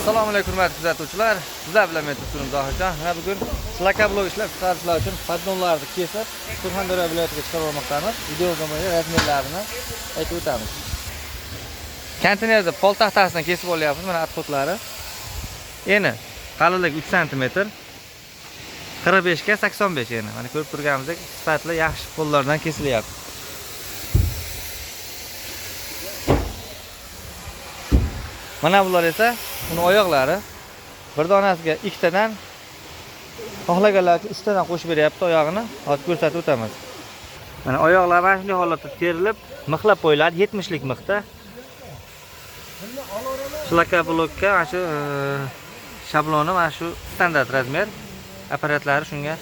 Assalomu alaykum hurmatli kuzatuvchilar. Sizlar bilan men Tursunim Zohidjon. Mana bugun Slaka blog ishlab chiqarishlar uchun paddonlarni kesib, Surxondaryo viloyatiga chiqarib olmoqdamiz. Videoga mo'ylab razmerlarini aytib o'tamiz. Konteynerda pol taxtasidan kesib olyapmiz. Mana atxotlari. Eni qalinligi 3 sm, 45 ga 85 eni. Mana ko'rib turganimizdek sifatli yaxshi pollardan kesilyapti. Mana bular esa uni oyoqlari. Bir donasiga ikkitadan, xohlaganlar 3 tadan qo'shib beryapti oyog'ini. Hozir ko'rsatib o'tamiz. Mana oyoqlar mana shunday holatda terilib, mixlab qo'yiladi, 70 lik mixda. Slaka blokka mana shu shabloni, mana shu standart razmer apparatlari shunga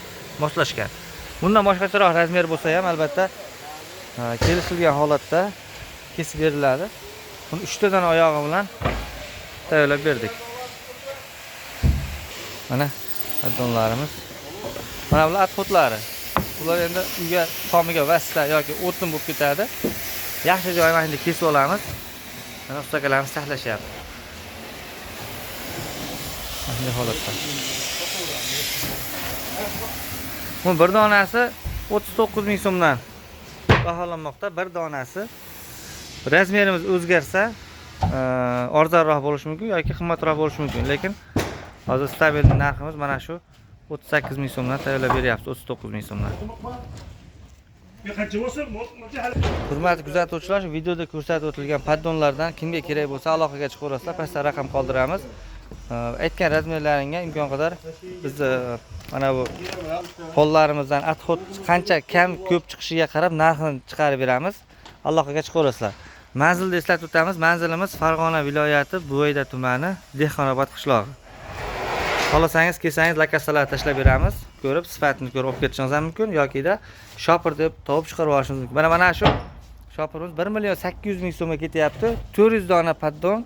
moslashgan. Bundan boshqacharoq razmer bo'lsa ham albatta kelishilgan holatda kesib beriladi. Buni 3 tadan oyog'i bilan tayyorlab berdik. Mana addonlarimiz. Mana bular atxotlari. Bular endi uyga tomiga vasta yoki o'tin bo'lib ketadi. Yaxshi joy mana shunday kesib olamiz. Mana ustakalarimiz saqlashyapti. Mana holatda. Bu bir donasi 39 ming so'mdan baholanmoqda. Bir donasi. Razmerimiz o'zgarsa, arzonroq bo'lishi mumkin yoki qimmatroq bo'lishi mumkin, lekin hozir stabil narximiz mana shu 38 ming so'mdan tayyorlab beryapmiz, 39 ming so'mdan. Hurmatli kuzatuvchilar, shu videoda ko'rsatib o'tilgan paddonlardan kimga kerak bo'lsa aloqaga chiqaverasizlar, pastda raqam qoldiramiz. Aytgan razmerlaringga imkon qadar biz mana bu qo'llarimizdan atxot qancha kam ko'p chiqishiga qarab narxini chiqarib beramiz. Aloqaga chiqaverasizlar. Manzilni eslatib o'tamiz. Manzilimiz Farg'ona viloyati Buvayda tumani, Dehqonobod qishlog'i. Xohlasangiz, kelsangiz lakasalar tashlab beramiz. Ko'rib, sifatini ko'rib olib ketishingiz ham mumkin yoki-da shopir deb topib chiqarib olishingiz mumkin. Mana shu shopirimiz 1 million 800 ming so'mga ketyapti. 400 dona paddon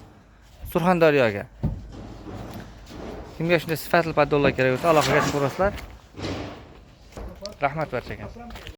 Surxondaryoga. Kimga shunday sifatli paddonlar kerak bo'lsa, aloqaga chiqaverasizlar. Rahmat barchaga.